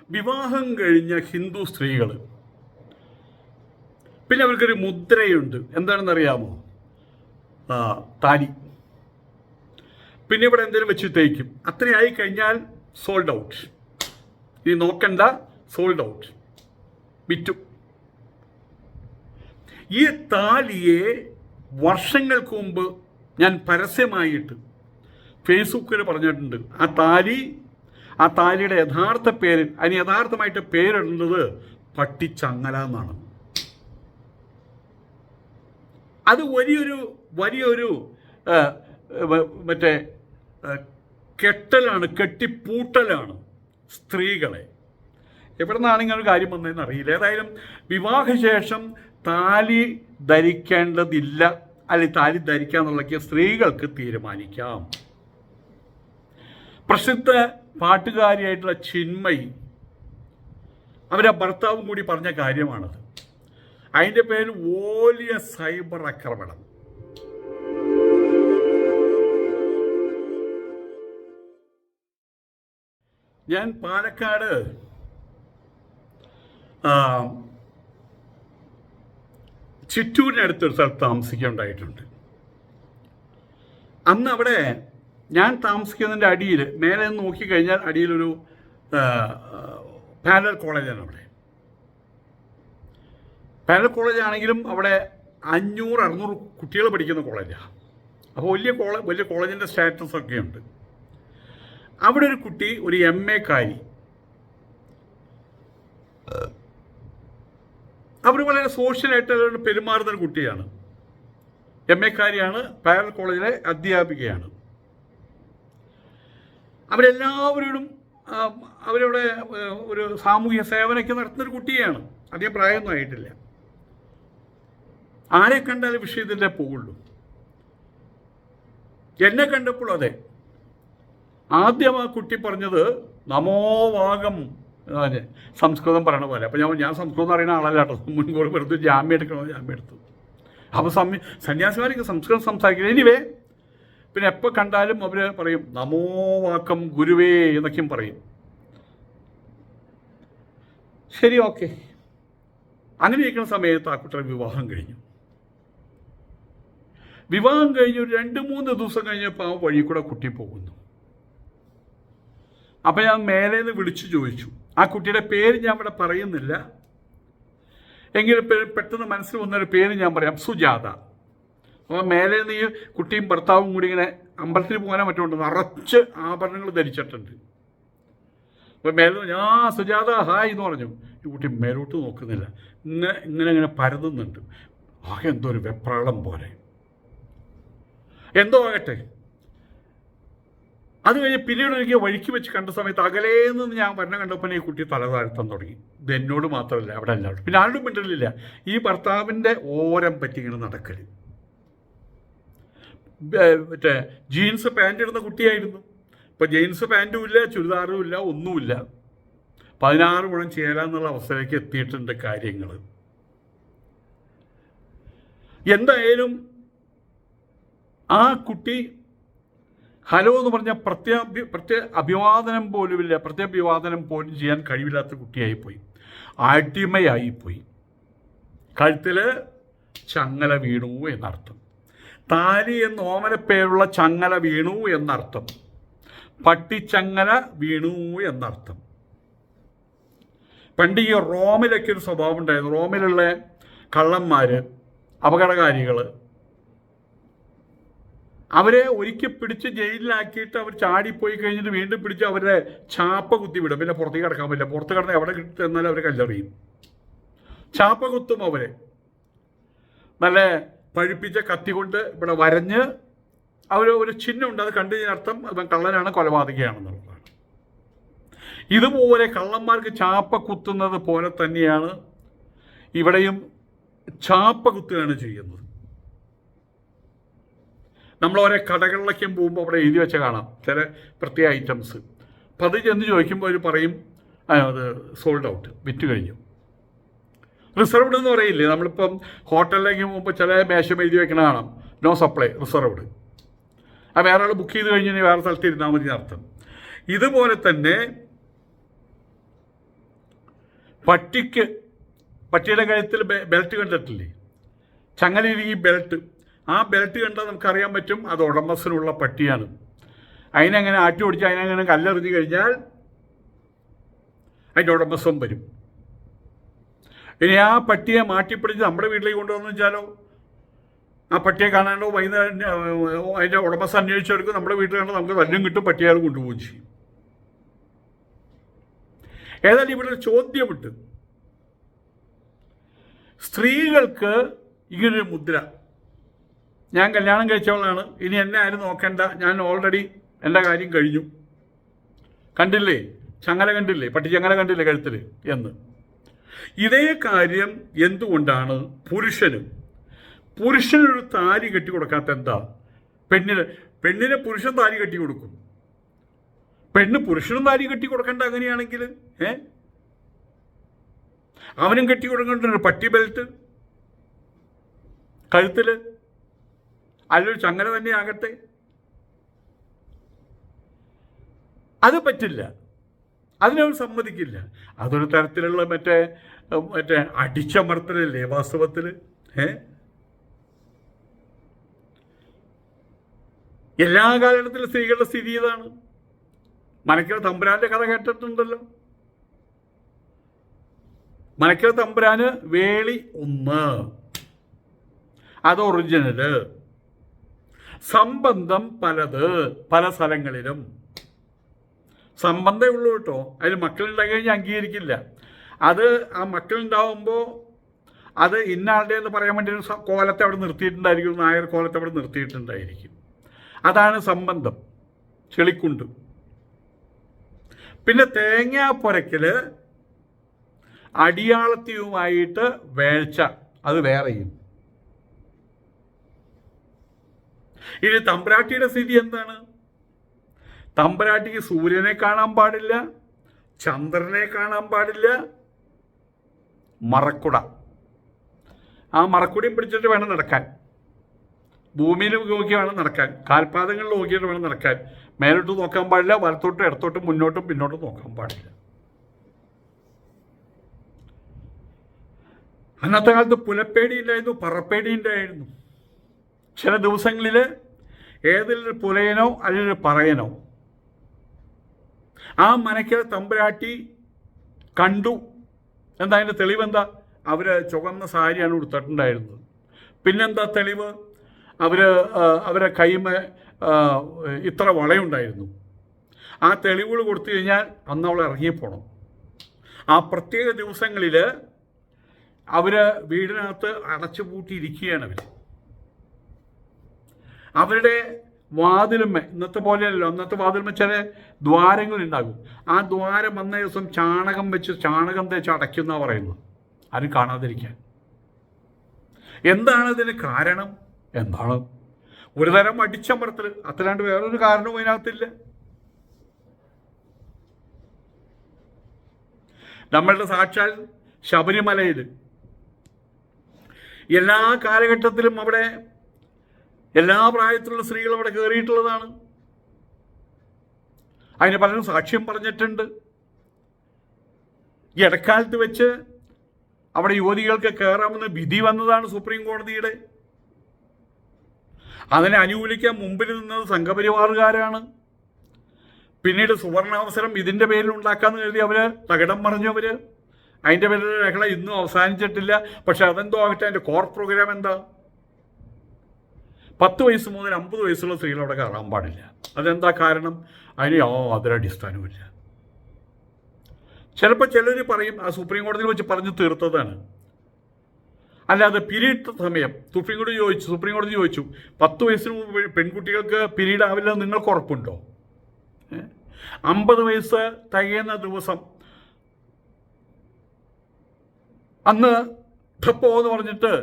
വിവാഹം കഴിഞ്ഞ ഹിന്ദു സ്ത്രീകൾ പിന്നെ അവർക്കൊരു മുദ്രയുണ്ട്. എന്താണെന്നറിയാമോ? താലി. പിന്നെ ഇവിടെ എന്തെങ്കിലും വെച്ച് തേക്കും. അത്രയായി കഴിഞ്ഞാൽ സോൾഡ് ഔട്ട്. ഈ നോക്കണ്ട, സോൾഡ് ഔട്ട്, വിറ്റു. ഈ താലിയെ വർഷങ്ങൾക്ക് മുമ്പ് ഞാൻ പരസ്യമായിട്ട് ഫേസ്ബുക്കിൽ പറഞ്ഞിട്ടുണ്ട്. ആ താലിയുടെ യഥാർത്ഥ പേര്, അതിന് യഥാർത്ഥമായിട്ട് പേരിടുന്നത് പട്ടിച്ചങ്ങല എന്നാണ്. അത് വലിയൊരു മറ്റേ കെട്ടിപ്പൂട്ടലാണ് സ്ത്രീകളെ. എവിടെ നിന്നാണ് ഇങ്ങനെ ഒരു കാര്യം വന്നതെന്ന് അറിയില്ല. ഏതായാലും വിവാഹശേഷം താലി ധരിക്കേണ്ടതില്ല, അല്ലെങ്കിൽ താലി ധരിക്കാന്നുള്ളതൊക്കെ സ്ത്രീകൾക്ക് തീരുമാനിക്കാം. പ്രസിദ്ധ പാട്ടുകാരിയായിട്ടുള്ള ചിന്മയി, അവരെ ഭർത്താവും കൂടി പറഞ്ഞ കാര്യമാണത്. അതിൻ്റെ പേര് വലിയ സൈബർ ആക്രമണം. ഞാൻ പാലക്കാട് ചിറ്റൂരിനടുത്തൊരു സ്ഥലത്ത് താമസിക്കുകയുണ്ടായിട്ടുണ്ട്. അന്ന് അവിടെ ഞാൻ താമസിക്കുന്നതിൻ്റെ അടിയിൽ, മേലെ നിന്ന് നോക്കിക്കഴിഞ്ഞാൽ അടിയിലൊരു പാരലൽ കോളേജാണ്. അവിടെ പാരലൽ കോളേജാണെങ്കിലും അവിടെ 500-600 കുട്ടികൾ പഠിക്കുന്ന കോളേജാണ്. അപ്പോൾ വലിയ കോളേജിൻ്റെ സ്റ്റാറ്റസ് ഒക്കെ ഉണ്ട്. അവിടെ ഒരു കുട്ടി, ഒരു MA കാരി, അവർ വളരെ സോഷ്യലായിട്ട് പെരുമാറുന്ന ഒരു കുട്ടിയാണ്. MA കാരിയാണ്, പാരലൽ കോളേജിലെ അധ്യാപികയാണ്. അവരെല്ലാവരോടും അവരവിടെ ഒരു സാമൂഹ്യ സേവനമൊക്കെ നടത്തുന്നൊരു കുട്ടിയാണ്. അധികം പ്രായമൊന്നും ആയിട്ടില്ല. ആരെ കണ്ടാലും വിഷയത്തിൻ്റെ പോകുള്ളൂ. എന്നെ കണ്ടപ്പോൾ അതെ, ആദ്യം ആ കുട്ടി പറഞ്ഞത് നമോവാകം, സംസ്കൃതം പറയണ പോലെ. അപ്പോൾ ഞാൻ സംസ്കൃതം അറിയുന്ന ആളല്ല കേട്ടോ. മുൻകൂർ വെറുതെ ജാമ്യം എടുത്തു. അപ്പോൾ സന്യാസിമാരൊക്കെ സംസ്കൃതം സംസാരിക്കുന്നത്. എനിവേ, പിന്നെ എപ്പോൾ കണ്ടാലും അവർ പറയും നമോവാക്കം ഗുരുവേ എന്നൊക്കെയും പറയും. ശരി, ഓക്കെ. അങ്ങനെ ഇരിക്കുന്ന സമയത്ത് ആ കുട്ടിയുടെ വിവാഹം കഴിഞ്ഞു. വിവാഹം കഴിഞ്ഞ് ഒരു 2-3 ദിവസം കഴിഞ്ഞപ്പോൾ ആ വഴി കൂടെ കുട്ടി പോകുന്നു. അപ്പം ഞാൻ മേലെ നിന്ന് വിളിച്ചു ചോദിച്ചു. ആ കുട്ടിയുടെ പേര് ഞാൻ ഇവിടെ പറയുന്നില്ല, എങ്കിലും പെട്ടെന്ന് മനസ്സിൽ വന്നൊരു പേര് ഞാൻ പറയാം, സുജാത. അപ്പോൾ മേലെ നിന്ന് ഈ കുട്ടിയും ഭർത്താവും കൂടി ഇങ്ങനെ അമ്പലത്തിൽ പോകാനോ മറ്റുണ്ട്, നിറച്ച് ആഭരണങ്ങൾ ധരിച്ചിട്ടുണ്ട്. അപ്പോൾ മേലെ സുജാത ഹായ് എന്ന് പറഞ്ഞു. ഈ കുട്ടി മേലോട്ട് നോക്കുന്നില്ല, ഇങ്ങനെ പരതുന്നുണ്ട്. ആകെ എന്തോ ഒരു വെപ്രാളം പോലെ. എന്തോ ആകട്ടെ. അത് കഴിഞ്ഞ് പിന്നീട് എനിക്ക് വഴിക്ക് വെച്ച് കണ്ട സമയത്ത് അകലേന്ന് ഞാൻ വരണം കണ്ടപ്പോൾ ഈ കുട്ടി തല താഴ്ത്താൻ തുടങ്ങി. ഇത് എന്നോട് മാത്രമല്ല, അവിടെ എല്ലാവരും. പിന്നെ ആരും മിണ്ടലില്ല. ഈ ഭർത്താവിൻ്റെ ഓരം പറ്റി ഇങ്ങനെ നടക്കൽ. മറ്റേ ജീൻസ് പാൻറ് ഇടുന്ന കുട്ടിയായിരുന്നു. ഇപ്പോൾ ജീൻസ് പാൻറ്റും ഇല്ല, ചുരിദാറും ഇല്ല, ഒന്നുമില്ല. 16 മുഴം ചേരാന്നുള്ള അവസ്ഥയിലേക്ക് എത്തിയിട്ടുണ്ട് കാര്യങ്ങൾ. എന്തായാലും ആ കുട്ടി ഹലോ എന്ന് പറഞ്ഞാൽ അഭിവാദനം പോലും ചെയ്യാൻ കഴിവില്ലാത്ത കുട്ടിയായിപ്പോയി. അടിമയായിപ്പോയി. കഴുത്തിൽ ചങ്ങല വീണു എന്നർത്ഥം. താലി എന്ന് ഓമനപ്പേരുള്ള ചങ്ങല വീണു എന്നർത്ഥം. പട്ടിച്ചങ്ങല വീണു എന്നർത്ഥം. പണ്ട് ഈ റോമിലൊക്കെ ഒരു സ്വഭാവം ഉണ്ടായിരുന്നു. റോമിലുള്ള കള്ളന്മാർ, അപകടകാരികൾ, അവരെ ഒരിക്കൽ പിടിച്ച് ജയിലിലാക്കിയിട്ട് അവർ ചാടിപ്പോയി കഴിഞ്ഞിട്ട് വീണ്ടും പിടിച്ച് അവരെ ചാപ്പ കുത്തി വിടും. പിന്നെ പുറത്തേക്ക് കിടക്കാൻ പറ്റില്ല. പുറത്ത് കിടന്ന് എവിടെ ചെന്നാലും അവർ കല്ലെറിയും. ചാപ്പ കുത്തും അവരെ. നല്ല പഴുപ്പിച്ച കത്തി കൊണ്ട് ഇവിടെ വരഞ്ഞ് ഒരു ചിഹ്നമുണ്ട്. അത് കണ്ടു കഴിഞ്ഞർത്ഥം അവൻ കള്ളനാണ്, കൊലപാതകയാണെന്നുള്ളതാണ്. ഇതുപോലെ കള്ളന്മാർക്ക് ചാപ്പ കുത്തുന്നത് പോലെ തന്നെയാണ് ഇവിടെയും ചാപ്പ കുത്തുകയാണ് ചെയ്യുന്നത്. നമ്മൾ ഓരോ കടകളിലേക്കും പോകുമ്പോൾ അവിടെ എഴുതി വെച്ച കാണാം ചില പ്രത്യേക ഐറ്റംസ്. അപ്പം അത് ചെന്ന് ചോദിക്കുമ്പോൾ അവർ പറയും അത് സോൾഡ് ഔട്ട്, വിറ്റ് കഴിഞ്ഞു. റിസർവ്ഡ് എന്ന് പറയില്ലേ, നമ്മളിപ്പം ഹോട്ടലിലേക്ക് പോകുമ്പോൾ ചില മേശം എഴുതി വെക്കണ കാണാം, നോ സപ്ലൈ, റിസർവ്ഡ്. ആ വേറെ ആൾ ബുക്ക് ചെയ്ത് കഴിഞ്ഞാൽ വേറെ സ്ഥലത്ത് ഇരുന്നാൽ മതി അർത്ഥം. ഇതുപോലെ തന്നെ പട്ടിയുടെ കഴുത്തിൽ ബെൽറ്റ് കണ്ടിട്ടില്ലേ, ചങ്ങലയിൽ ഈ ബെൽറ്റ്, ആ ബെൽറ്റ് കണ്ടാൽ നമുക്കറിയാൻ പറ്റും അത് ഉടമസ്ഥനുള്ള പട്ടിയാണ്. അതിനങ്ങനെ ആട്ടി ഓടിച്ച് അതിനങ്ങനെ കല്ലെറിഞ്ഞു കഴിഞ്ഞാൽ അതിൻ്റെ ഉടമസ്ഥൻ വരും. ഇനി ആ പട്ടിയെ മാറ്റിപ്പിടിച്ച് നമ്മുടെ വീട്ടിലേക്ക് കൊണ്ടുവന്നു വെച്ചാലോ, ആ പട്ടിയെ കാണാണ്ടോ വൈകുന്നേരം അതിൻ്റെ ഉടമസ്ഥ അന്വേഷിച്ചെടുക്കും, നമ്മുടെ വീട്ടിൽ കണ്ടോ നമുക്ക് തല്ലും കിട്ടും, പട്ടിയാൽ കൊണ്ടുപോവുകയും ചെയ്യും. ഏതായാലും ഇവിടെ ഒരു ചോദ്യമുണ്ട്. സ്ത്രീകൾക്ക് ഇങ്ങനൊരു മുദ്ര, ഞാൻ കല്യാണം കഴിച്ചവളാണ്, ഇനി എന്നെ ആരും നോക്കണ്ട, ഞാൻ ഓൾറെഡി എൻ്റെ കാര്യം കഴിഞ്ഞു, കണ്ടില്ലേ ചങ്ങല കണ്ടില്ലേ, പട്ടി ചങ്ങല കണ്ടില്ലേ കഴുത്തിൽ എന്ന്. ഇതേ കാര്യം എന്തുകൊണ്ടാണ് പുരുഷനൊരു താലി കെട്ടി കൊടുക്കാത്ത? എന്താ പെണ്ണിന് പുരുഷൻ താലി കെട്ടി കൊടുക്കും, പെണ്ണ് പുരുഷനും താലി കെട്ടി കൊടുക്കണ്ട? അങ്ങനെയാണെങ്കിൽ അവനും കെട്ടി കൊടുക്കേണ്ട ഒരു പട്ടി ബെൽറ്റ് കഴുത്തിൽ, അതിലൊരു ചങ്ങല തന്നെ ആകട്ടെ. അത് പറ്റില്ല, അതിനവർ സമ്മതിക്കില്ല. അതൊരു തരത്തിലുള്ള മറ്റേ അടിച്ചമർത്തലല്ലേ വാസ്തവത്തിൽ. എല്ലാ കാലഘട്ടത്തിലും സ്ത്രീകളുടെ സ്ഥിതി ഇതാണ്. മനക്കര തമ്പുരാന്റെ കഥ കേട്ടിട്ടുണ്ടല്ലോ. മനക്കര തമ്പുരാന് വേളി 1, അത് ഒറിജിനല്. സംബന്ധം പല സ്ഥലങ്ങളിലും സംബന്ധമേ ഉള്ളൂ കേട്ടോ. അതിൽ മക്കളുണ്ടായി കഴിഞ്ഞാൽ അംഗീകരിക്കില്ല. അത് ആ മക്കളുണ്ടാവുമ്പോൾ അത് ഇന്നാളുടെ എന്ന് പറയാൻ വേണ്ടി ഒരു കോലത്തെ അവിടെ നിർത്തിയിട്ടുണ്ടായിരിക്കും, നായർ കോലത്തെ അവിടെ നിർത്തിയിട്ടുണ്ടായിരിക്കും. അതാണ് സംബന്ധം, ചെളിക്കുണ്ട്. പിന്നെ തേങ്ങാപ്പൊരക്കൽ അടിയാളത്തിയുമായിട്ട് വേഴ്ച, അത് വേറെയും. ഇനി തമ്പുരാട്ടിയുടെ സ്ഥിതി എന്താണ്? തമ്പുരാട്ടിക്ക് സൂര്യനെ കാണാൻ പാടില്ല, ചന്ദ്രനെ കാണാൻ പാടില്ല, മറക്കുട, ആ മറക്കുടയും പിടിച്ചിട്ട് വേണം നടക്കാൻ. ഭൂമിയിൽ നോക്കി വേണം നടക്കാൻ, കാൽപാദങ്ങളിൽ നോക്കിയിട്ട് വേണം നടക്കാൻ. മേലോട്ട് നോക്കാൻ പാടില്ല, വലത്തോട്ടും ഇടത്തോട്ടും മുന്നോട്ടും പിന്നോട്ടും നോക്കാൻ പാടില്ല. അന്നത്തെ കാലത്ത് പുലപ്പേടിയില്ലായിരുന്നു, പറപ്പേടിയുണ്ടായിരുന്നു. ചില ദിവസങ്ങളിൽ ഏതിലൊരു പുലയനോ അല്ലെങ്കിൽ പറയനോ ആ മനക്കര തമ്പുരാട്ടി കണ്ടു. എന്താ അതിൻ്റെ തെളിവെന്താ? അവർ ചുവന്ന സാരിയാണ് ഉടുത്തിട്ടുണ്ടായിരുന്നത്. പിന്നെന്താ തെളിവ്? അവരെ കൈമ ഇത്ര വളയുണ്ടായിരുന്നു. ആ തെളിവുകൾ കൊടുത്തു കഴിഞ്ഞാൽ അന്ന് അവൾ ഇറങ്ങിപ്പോണം. ആ പ്രത്യേക ദിവസങ്ങളിൽ അവർ വീടിനകത്ത് അടച്ചു പൂട്ടിയിരിക്കുകയാണ്. അവരുടെ വാതിലുമ്മ ഇന്നത്തെ പോലെയല്ലോ, അന്നത്തെ വാതിലുമ്മ ചില ദ്വാരങ്ങളുണ്ടാകും. ആ ദ്വാരം വന്ന ദിവസം ചാണകം വെച്ച് ചാണകം തേച്ച് അടയ്ക്കുന്ന പറയുന്നത്, ആരും കാണാതിരിക്കാൻ. എന്താണ് ഇതിന് കാരണം? എന്താണ്? ഒരു തരം അടിച്ചമർത്തൽ, അത്രയാണ്ട് വേറൊരു കാരണവും അതിനകത്തില്ല. നമ്മളുടെ സാക്ഷാൽ ശബരിമലയിൽ എല്ലാ കാലഘട്ടത്തിലും അവിടെ എല്ലാ പ്രായത്തിലുള്ള സ്ത്രീകൾ അവിടെ കയറിയിട്ടുള്ളതാണ്. അതിന് പലരും സാക്ഷ്യം പറഞ്ഞിട്ടുണ്ട്. ഈ ഇടക്കാലത്ത് വെച്ച് അവിടെ യുവതികൾക്ക് കയറാമെന്ന് വിധി വന്നതാണ് സുപ്രീം കോടതിയുടെ. അതിനെ അനുകൂലിക്കാൻ മുമ്പിൽ നിന്നത് സംഘപരിവാറുകാരാണ്. പിന്നീട് സുവർണാവസരം ഇതിൻ്റെ പേരിൽ ഉണ്ടാക്കാമെന്ന് കരുതി അവർ തകിടം മറിഞ്ഞവർ. അതിൻ്റെ പേരിൽ ലഹള ഇന്നും അവസാനിച്ചിട്ടില്ല. പക്ഷെ അതെന്തോ ആകട്ടെ, അതിൻ്റെ കോർ പ്രോഗ്രാം എന്താ? 10 വയസ്സ് മുതൽ 50 വയസ്സുള്ള സ്ത്രീകൾ അവിടെ കയറാൻ പാടില്ല. അതെന്താ കാരണം? അതിന് യാതൊരു അടിസ്ഥാനവുമില്ല. ചിലപ്പോൾ ചിലർ പറയും ആ സുപ്രീം കോടതിയിൽ വെച്ച് പറഞ്ഞു തീർത്തതാണ്. അല്ലാതെ പീരീഡ് സമയം സുപ്രീം കോടതി ചോദിച്ചു 10 വയസ്സിന് മുമ്പ് പെൺകുട്ടികൾക്ക് പീരീഡ് ആവില്ല, നിങ്ങൾക്ക് ഉറപ്പുണ്ടോ? 50 വയസ്സ് തികയുന്ന ദിവസം അന്ന് ഠപ്പോ എന്ന് പറഞ്ഞിട്ട്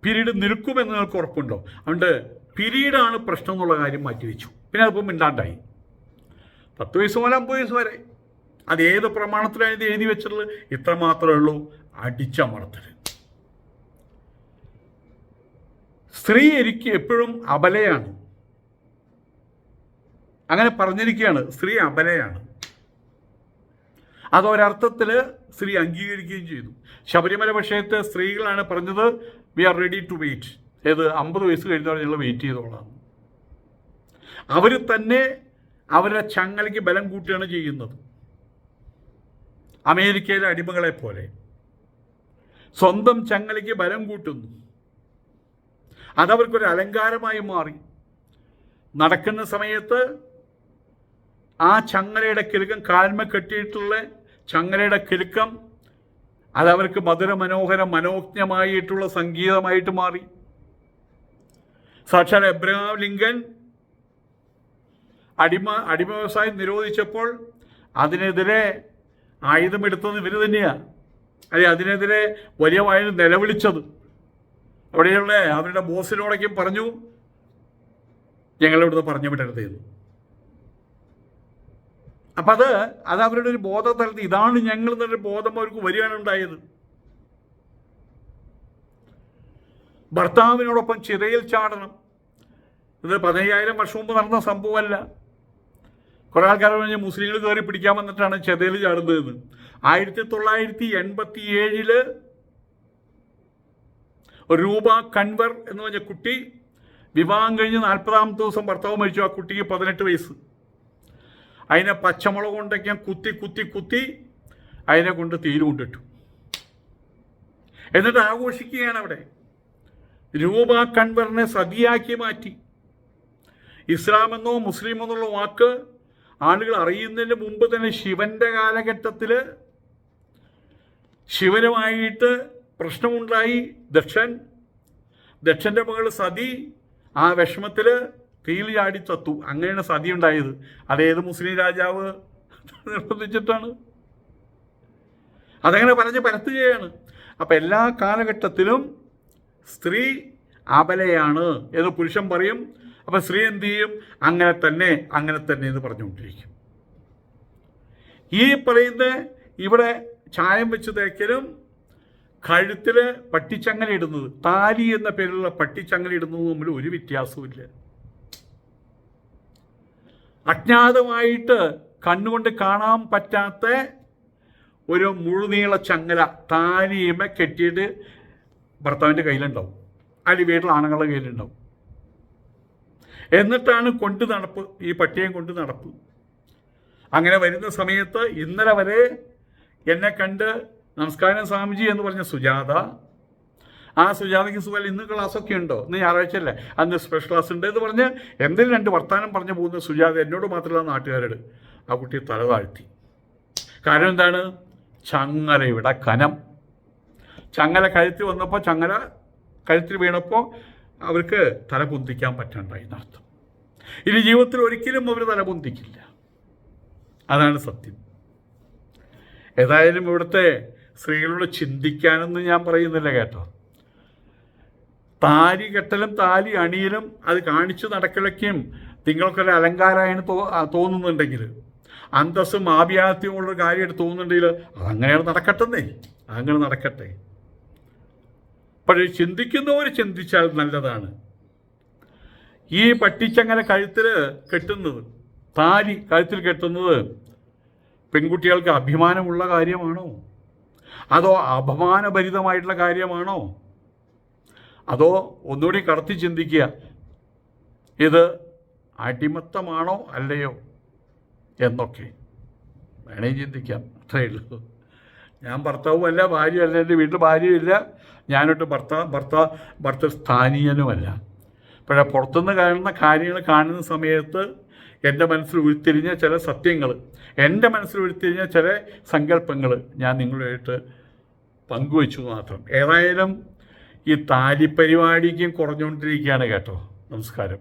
പീരീഡ് നിൽക്കുമെന്ന് നിങ്ങൾക്ക് ഉറപ്പുണ്ടോ? അതുകൊണ്ട് പീരീഡാണ് പ്രശ്നം എന്നുള്ള കാര്യം മാറ്റിവെച്ചു. പിന്നെ അതിപ്പം മിണ്ടാണ്ടായി. 10 വയസ്സ് മുതൽ 50 വയസ്സ് വരെ അത് ഏത് പ്രമാണത്തിലാണ് എഴുതി വെച്ചിട്ടുള്ളത്? ഇത്ര മാത്രമേ ഉള്ളൂ, അടിച്ചമർത്തൽ. സ്ത്രീ എനിക്ക് എപ്പോഴും അബലയാണ്, അങ്ങനെ പറഞ്ഞിരിക്കുകയാണ്. സ്ത്രീ അബലയാണ്. അതൊരർത്ഥത്തിൽ സ്ത്രീ അംഗീകരിക്കുകയും ചെയ്തു. ശബരിമല വിഷയത്തെ സ്ത്രീകളാണ് പറഞ്ഞത്, we are ready to wait. ഏത് 50 വയസ്സ് കഴിഞ്ഞാൽ ഞങ്ങൾ വെയിറ്റ് ചെയ്തോളാം. അവർ തന്നെ അവരുടെ ചങ്ങലയ്ക്ക് ബലം കൂട്ടുകയാണ് ചെയ്യുന്നത്. അമേരിക്കയിലെ അടിമകളെ പോലെ സ്വന്തം ചങ്ങലയ്ക്ക് ബലം കൂട്ടുന്നു. അതവർക്കൊരു അലങ്കാരമായി മാറി. നടക്കുന്ന സമയത്ത് ആ ചങ്ങലയുടെ കിലുക്കം, കാൽമ കെട്ടിയിട്ടുള്ള ചങ്ങലയുടെ കിലുക്കം അതവർക്ക് മധുര മനോഹരം മനോജ്ഞമായിട്ടുള്ള സംഗീതമായിട്ട് മാറി. സാക്ഷാൽ എബ്രഹാം ലിങ്കൻ അടിമ വ്യവസായം നിരോധിച്ചപ്പോൾ അതിനെതിരെ ആയുധമെടുത്തത് ഇവർ തന്നെയാണ്. അല്ലെ, അതിനെതിരെ വലിയ വായിൽ നിലവിളിച്ചത്. അവിടെയുള്ള അവരുടെ ബോസിനോടൊക്കെ പറഞ്ഞു, ഞങ്ങളിവിടുന്ന് പറഞ്ഞു വിടരുത് എന്ന്. അപ്പം അത് അവരുടെ ഒരു ബോധതലത്തിൽ ഇതാണ് ഞങ്ങൾ എന്നൊരു ബോധം അവർക്ക് വരികയാണ് ഉണ്ടായത്. ഭർത്താവിനോടൊപ്പം ചിതയിൽ ചാടണം. ഇത് 15,000 വർഷം മുമ്പ് നടന്ന സംഭവമല്ല. കുറേ ആൾക്കാർ പറഞ്ഞ് മുസ്ലിങ്ങൾ കയറി പിടിക്കാൻ വന്നിട്ടാണ് ചിതയിൽ ചാടുന്നതെന്ന്. 1987 രൂപ കൻവർ എന്ന് പറഞ്ഞ കുട്ടി വിവാഹം കഴിഞ്ഞ് 40ാമത്തെ ദിവസം ഭർത്താവ് മരിച്ചു. ആ കുട്ടിക്ക് 18 വയസ്സ്. അതിനെ പച്ചമുളക് കൊണ്ടൊക്കെ കുത്തി അതിനെ കൊണ്ട് തീര് കൊണ്ടിട്ടു. എന്നിട്ട് ആഘോഷിക്കുകയാണ് അവിടെ. രൂപ കൻവറിനെ സതിയാക്കി മാറ്റി. ഇസ്ലാം എന്നോ മുസ്ലിം എന്നുള്ള വാക്ക് ആളുകൾ അറിയുന്നതിന് മുമ്പ് തന്നെ ശിവന്റെ കാലഘട്ടത്തിൽ ശിവനുമായിട്ട് പ്രശ്നമുണ്ടായി. ദക്ഷന്റെ മകൾ സതി ആ വിഷമത്തിൽ തീയിൽ ചാടി ചത്തു. അങ്ങനെയാണ് സതി ഉണ്ടായത്. അതേത് മുസ്ലിം രാജാവ് നിർബന്ധിച്ചിട്ടാണ്? അതങ്ങനെ പറഞ്ഞ് പരത്തുകയാണ്. അപ്പം എല്ലാ കാലഘട്ടത്തിലും സ്ത്രീ അബലയാണ് എന്ന് പുരുഷൻ പറയും. അപ്പം സ്ത്രീ എന്ത് ചെയ്യും? അങ്ങനെ തന്നെ എന്ന് പറഞ്ഞുകൊണ്ടിരിക്കും. ഈ പറയുന്ന ഇവിടെ ചായം വെച്ച് തേക്കലും കഴുത്തിൽ പട്ടിച്ചങ്ങല ഇടുന്നത്, താലി എന്ന പേരിലുള്ള പട്ടിച്ചങ്ങല ഇടുന്നതും തമ്മിൽ ഒരു വ്യത്യാസവുമില്ല. അജ്ഞാതമായിട്ട് കണ്ണുകൊണ്ട് കാണാൻ പറ്റാത്ത ഒരു മുഴുനീള ചങ്ങല താലിയമ കെട്ടിയിട്ട് ഭർത്താവിൻ്റെ കയ്യിലുണ്ടാവും, അല്ലെങ്കിൽ വീട്ടിൽ ആണുങ്ങളുടെ കയ്യിലുണ്ടാവും. എന്നിട്ടാണ് കൊണ്ട് നടപ്പ്, ഈ പട്ടിയും കൊണ്ട് നടപ്പ്. അങ്ങനെ വരുന്ന സമയത്ത് ഇന്നലെ വരെ എന്നെ കണ്ട് നമസ്കാരം സ്വാമിജി എന്ന് പറഞ്ഞ സുജാത, ആ സുജാതയ്ക്ക് സുഖം ഇന്ന് ക്ലാസ്സൊക്കെ ഉണ്ടോ, ഇന്ന് ഞായറാഴ്ചയല്ലേ, അന്ന് സ്പെഷ്യൽ ക്ലാസ് ഉണ്ട് എന്ന് പറഞ്ഞ് എന്തെങ്കിലും 2 വർത്താനം പറഞ്ഞു പോകുന്ന സുജാത എന്നോട് മാത്രമല്ല നാട്ടുകാരോട് ആ കുട്ടി തല താഴ്ത്തി. കാരണം എന്താണ്? ചങ്ങലയുടെ കനം. ചങ്ങല കഴുത്തിൽ വന്നപ്പോൾ, ചങ്ങല കഴുത്തിൽ വീണപ്പോൾ അവർക്ക് തല പൊന്തിക്കാൻ പറ്റാണ്ടായി എന്നർത്ഥം. ഇനി ജീവിതത്തിൽ ഒരിക്കലും അവർ തല പൊന്തിക്കില്ല. അതാണ് സത്യം. ഏതായാലും ഇവിടുത്തെ സ്ത്രീകളോട് ചിന്തിക്കാനൊന്നും ഞാൻ പറയുന്നില്ല കേട്ടോ. താലി കെട്ടലും താലി അണിയലും അത് കാണിച്ചു നടക്കലൊക്കെയും നിങ്ങൾക്കൊരു അലങ്കാരമായിട്ട് തോന്നുന്നുണ്ടെങ്കിൽ, അന്തസ്സും ആഭിയാത്യമുള്ളൊരു കാര്യമായിട്ട് തോന്നുന്നുണ്ടെങ്കിൽ അതങ്ങനെയാണ് അതങ്ങനെ നടക്കട്ടെ. പക്ഷേ ചിന്തിക്കുന്നവർ ചിന്തിച്ചാൽ നല്ലതാണ്. ഈ പട്ടിച്ചങ്ങനെ കഴുത്തിൽ കെട്ടുന്നത്, താലി കഴുത്തിൽ കെട്ടുന്നത് പെൺകുട്ടികൾക്ക് അഭിമാനമുള്ള കാര്യമാണോ? അതോ അപമാനഭരിതമായിട്ടുള്ള കാര്യമാണോ? അതോ ഒന്നുകൂടി കടത്തി ചിന്തിക്കുക, ഇത് അടിമത്തമാണോ അല്ലയോ എന്നൊക്കെ വേണമെങ്കിൽ ചിന്തിക്കാം. അത്രയേ ഉള്ളൂ. ഞാൻ ഭർത്താവുമല്ല, ഭാര്യയല്ല, എൻ്റെ വീട്ടിൽ ഭാര്യയില്ല, ഞാനൊട്ട് ഭർത്തൃസ്ഥാനീയനുമല്ല. പക്ഷേ പുറത്തുനിന്ന് കാണുന്ന കാര്യങ്ങൾ കാണുന്ന സമയത്ത് എൻ്റെ മനസ്സിൽ ഉരുത്തിരിഞ്ഞ ചില സത്യങ്ങൾ, എൻ്റെ മനസ്സിൽ ഉരുത്തിരിഞ്ഞ ചില സങ്കല്പങ്ങൾ ഞാൻ നിങ്ങളുമായിട്ട് പങ്കുവച്ചു മാത്രം. ഏതായാലും ഈ താലിപ്പരിപാടിക്കും കുറഞ്ഞുകൊണ്ടിരിക്കുകയാണ് കേട്ടോ. നമസ്കാരം.